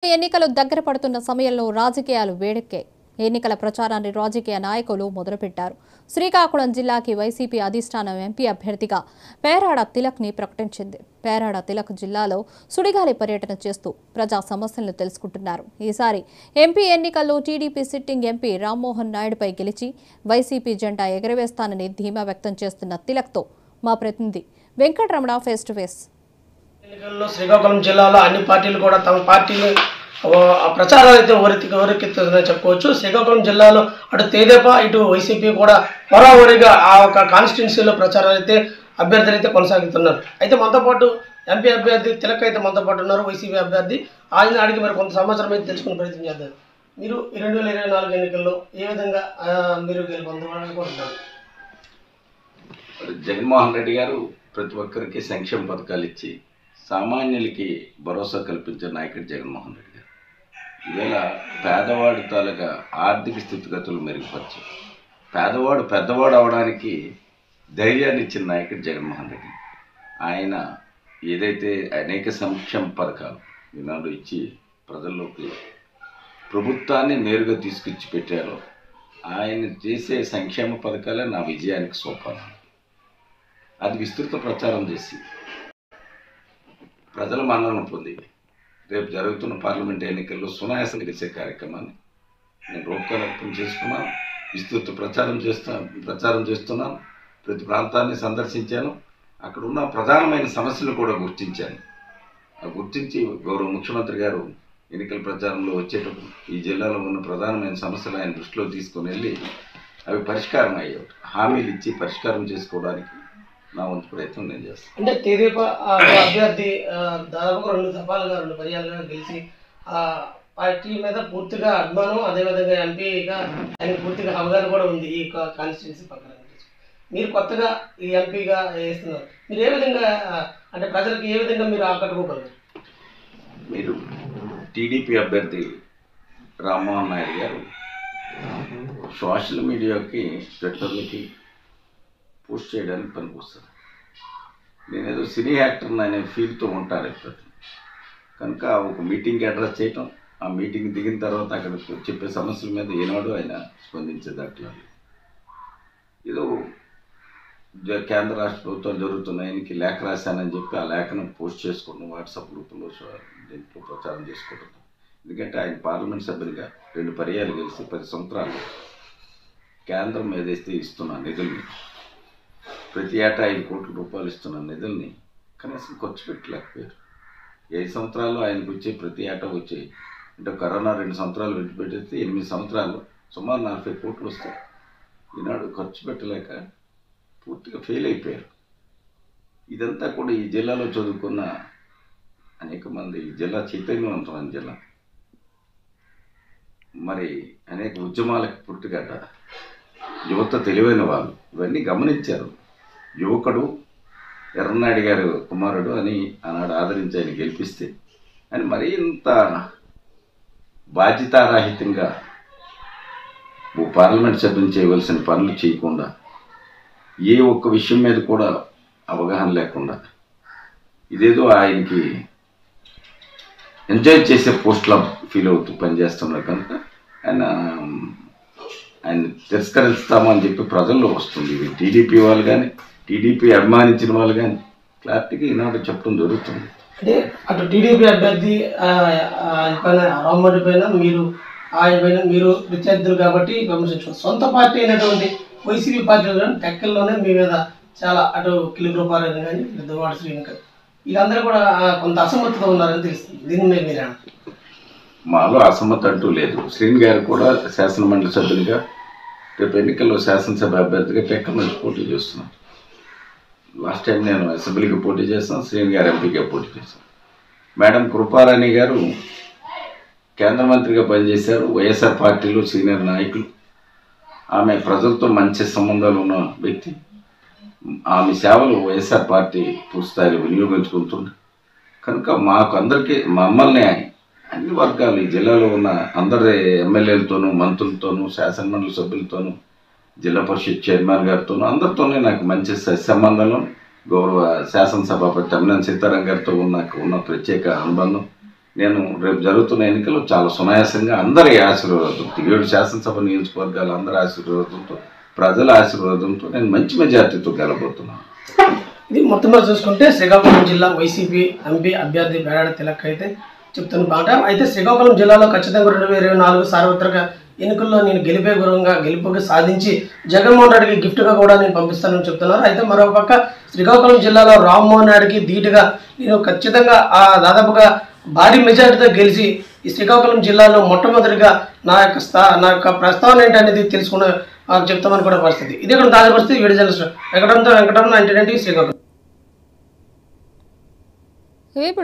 ఎన్నికలు దగ్గర పడుతున్న సమయంలో రాజకీయాలు వేడెక్కాయి. ఎన్నికల ప్రచారాన్ని రాజకీయ నాయకులు మొదలుపెట్టారు. శ్రీకాకుళం జిల్లాకి వైసీపీ అధిష్టానం ఎంపీ అభ్యర్థిగా పేరాడ తిలక్ని ప్రకటించింది. పేరాడ తిలక్ జిల్లాలో సుడిగాలి పర్యటన చేస్తూ ప్రజా సమస్యలను తెలుసుకుంటున్నారు. ఈసారి ఎంపీ ఎన్నికల్లో టీడీపీ సిట్టింగ్ ఎంపీ రామ్మోహన్ నాయుడుపై గెలిచి వైసీపీ జెండా ఎగరవేస్తానని ధీమా వ్యక్తం చేస్తున్న తిలక్తో మా ప్రతినిధి వెంకటరమణ ఫేస్ టు ఫేస్. ఎన్నికల్లో శ్రీకాకుళం జిల్లాలో అన్ని పార్టీలు కూడా తమ పార్టీని ప్రచారాలు అయితే ఓరెక్కిస్తుందని చెప్పుకోవచ్చు. శ్రీకాకుళం జిల్లాలో అటు తెదేపా ఇటు వైసీపీ కూడా హోరాహోరీగా ఆ ఒక కాన్స్టిట్యున్సీలో ప్రచారాలు అయితే అభ్యర్థులు అయితే కొనసాగుతున్నారు. అయితే మనతో పాటు ఎంపీ అభ్యర్థి తిలక్ అయితే మనతో పాటు ఉన్నారు, వైసీపీ అభ్యర్థి. ఆయన అడిగి మరి కొంత సమాచారం అయితే తెలుసుకునే ప్రయత్నం చేద్దాం. మీరు 2024 ఎన్నికల్లో ఏ విధంగా మీరు గెలుపొందాలనుకుంటున్నారు? జగన్మోహన్ రెడ్డి గారు ప్రతి ఒక్కరికి సంక్షేమ పథకాలు ఇచ్చి సామాన్యులకి భరోసా కల్పించే నాయకుడు జగన్మోహన్ రెడ్డి గారు. ఈవేళ పేదవాడి తాలూకా ఆర్థిక స్థితిగతులు మెరుగుపరిచి పేదవాడు పెద్దవాడు అవడానికి ధైర్యాన్ని ఇచ్చిన నాయకుడు జగన్మోహన్ రెడ్డి. ఆయన ఏదైతే అనేక సంక్షేమ పథకాలు ఈనాడు ఇచ్చి ప్రజల్లోకి ప్రభుత్వాన్ని నేరుగా తీసుకొచ్చి పెట్టారో ఆయన చేసే సంక్షేమ పథకాలే నా విజయానికి సోపానం. అది విస్తృత ప్రచారం చేసి ప్రజల మన్ననను పొంది రేపు జరుగుతున్న పార్లమెంట్ ఎన్నికల్లో సునాయాసం గెలిచే కార్యక్రమాన్ని నేను రూపకల్పన చేసుకున్నాను. విస్తృత ప్రచారం చేస్తున్నాను. ప్రతి ప్రాంతాన్ని సందర్శించాను. అక్కడ ఉన్న ప్రధానమైన సమస్యలు కూడా గుర్తించాను. గుర్తించి గౌరవ ముఖ్యమంత్రి గారు ఎన్నికల ప్రచారంలో వచ్చేటప్పుడు ఈ జిల్లాలో ఉన్న ప్రధానమైన సమస్యలు ఆయన దృష్టిలో తీసుకొని వెళ్ళి అవి పరిష్కారం అయ్యేవి. హామీలు ఇచ్చి పరిష్కారం చేసుకోవడానికి నా వంతు ప్రయత్నం నేను చేస్తాను. అంటే తెదేపా అభ్యర్థి దాదాపు 2 దఫాలుగా 2 పర్యాలుగా గెలిచి పార్టీ మీద పూర్తిగా అభిమానం, అదేవిధంగా ఎంపీగా ఆయన పూర్తిగా అవగాహన కూడా ఉంది ఈ కాన్స్టిట్యున్సీ పక్కన. మీరు కొత్తగా ఈ ఎంపీగా వేస్తున్నారు. మీరు ఏ విధంగా అంటే ప్రజలకు ఏ విధంగా మీరు ఆకట్టుకోగలరు? మీరు టీడీపీ అభ్యర్థి రామ్మోహన్ నాయుడు గారు సోషల్ మీడియాకి ట్విట్టర్లకి పోస్ట్ చేయడానికి పనికొస్తుంది. నేనేదో సినీ యాక్టర్ అనే ఫీల్తో ఉంటాను ఎప్పుడు. కనుక ఒక మీటింగ్కి అడ్రస్ చేయటం, ఆ మీటింగ్ దిగిన తర్వాత అక్కడ చెప్పే సమస్యల మీద ఏనాడు ఆయన స్పందించే దాంట్లో ఏదో కేంద్ర రాష్ట్ర ప్రభుత్వాలు జరుగుతున్నాయనికి లేఖ రాశానని చెప్పి ఆ లేఖను పోస్ట్ చేసుకోవడం వాట్సాప్ గ్రూపులో దీంట్లో ప్రచారం చేసుకోవడం. ఎందుకంటే ఆయన పార్లమెంట్ సభ్యునిగా 2 పర్యాలు గెలిచి 10 సంవత్సరాలు కేంద్రం ఏదైతే ఇస్తున్న నిధుల్ని ప్రతి ఏటా 5 కోట్ల రూపాయలు ఇస్తున్న నిధుల్ని కనీసం ఖర్చు పెట్టలేకపోయారు. 5 సంవత్సరాలు ఆయనకు వచ్చే ప్రతి ఏటా వచ్చాయి. అంటే కరోనా 2 సంవత్సరాలు విడిచిపెట్టేస్తే 8 సంవత్సరాలు సుమారు 40 కోట్లు వస్తాయి. ఈనాడు ఖర్చు పెట్టలేక పూర్తిగా ఫెయిల్ అయిపోయారు. ఇదంతా కూడా ఈ జిల్లాలో చదువుకున్న అనేక మంది, ఈ జిల్లా చైతన్యవంతమైన జిల్లా, మరి అనేక ఉద్యమాలకు పుట్టుగడ్డ, యువత తెలివైన వాళ్ళు ఇవన్నీ గమనించారు. యువకుడు ఎర్రనాయుడు గారు కుమారుడు అని ఆనాడు ఆదరించి ఆయన గెలిపిస్తే అని మరీ ఇంత బాధ్యతారాహిత్యంగా పార్లమెంట్ సభ్యులు చేయవలసిన పనులు చేయకుండా, ఏ ఒక్క విషయం మీద కూడా అవగాహన లేకుండా ఇదేదో ఆయనకి ఎంజాయ్ చేసే పోస్ట్లా ఫీల్ అవుతూ పనిచేస్తున్నారు. కనుక ఆయన తిరస్కరిస్తామని చెప్పి ప్రజల్లో వస్తుంది. ఇది టీడీపీ వాళ్ళు కానీ టీడీపీ అభిమానించిన వాళ్ళు కానీ క్లారిటీగా ఈనాడు చెప్పడం జరుగుతుంది. అంటే అటు టీడీపీ అభ్యర్థి రామ్మోహన్ పైన ఆయన పైన మీరు ప్రత్యర్థులు కాబట్టి విమర్శించారు. సొంత పార్టీ అయినటువంటి వైసీపీ పార్టీలో కానీ టెక్కల్లోనే మీ మీద చాలా అటు కిలిగ్రూపాలని కానీ దువ్వాడ శ్రీనిక వీళ్ళందరూ కూడా కొంత అసమర్థత ఉన్నారని తెలుస్తుంది. దీని మీద మీరు మాలో అసమ్మతి అంటూ లేదు. శ్రీని గారు కూడా శాసనమండలి సభ్యునిగా రేపు ఎన్నికల్లో శాసనసభ అభ్యర్థిగా టెక్కల నుంచి పోటీ చేస్తున్నాను. లాస్ట్ టైం నేను అసెంబ్లీకి పోటీ చేస్తాను, శ్రీని గారు ఎంపీగా పోటీ చేశాను. మేడం కృపారాణి గారు కేంద్ర మంత్రిగా పనిచేశారు. వైఎస్ఆర్ పార్టీలో సీనియర్ నాయకులు. ఆమె ప్రజలతో మంచి సంబంధాలు ఉన్న వ్యక్తి. ఆమె సేవలు వైఎస్ఆర్ పార్టీ పూర్తిస్థాయిలో వినియోగించుకుంటుంది. కనుక మాకు అందరికీ మమ్మల్ని అన్ని వర్గాలు ఈ జిల్లాలో ఉన్న అందరి ఎమ్మెల్యేలతోనూ, మంత్రులతోనూ, శాసనమండలి సభ్యులతోనూ, జిల్లా పరిషత్ చైర్మన్ గారితోనూ అందరితోనే నాకు మంచి సంబంధం. గౌరవ శాసనసభాపతి తమ్మినేని సీతారాం గారితో నాకు ఉన్న ప్రత్యేక అనుబంధం. నేను రేపు జరుగుతున్న ఎన్నికలు చాలా సునాయాసంగా అందరి ఆశీర్వాదంతో 7 శాసనసభ నియోజకవర్గాలు అందరి ఆశీర్వాదంతో ప్రజల ఆశీర్వాదంతో నేను మంచి మెజార్టీతో గెలబోతున్నాను. ఇది మొత్తం మీద చూసుకుంటే శ్రీకాకుళం జిల్లా వైసీపీ ఎంపీ అభ్యర్థి పేరాడ తిలక్ అయితే చెప్తున్న మాట. అయితే శ్రీకాకుళం జిల్లాలో ఖచ్చితంగా 2024 సార్వత్రిక ఎన్నికల్లో నేను గెలుపుగా సాధించి జగన్మోహన్ రెడ్డికి గిఫ్ట్గా కూడా నేను పంపిస్తానని చెప్తున్నారు. అయితే మరోపక్క శ్రీకాకుళం జిల్లాలో రామ్మోహన్ రెడ్డికి ధీటుగా నేను ఖచ్చితంగా దాదాపుగా భారీ మెజార్టీతో గెలిచి ఈ శ్రీకాకుళం జిల్లాలో మొట్టమొదటిగా నా యొక్క ప్రస్తావన ఏంటనేది తెలుసుకున్న చెప్తామని కూడా పరిస్థితి. ఇది ఇక్కడ తాజా పరిస్థితి. వీడియో జర్నలిస్ట్ వెంకటంతో వెంకటం 1990 శ్రీకాకుళం.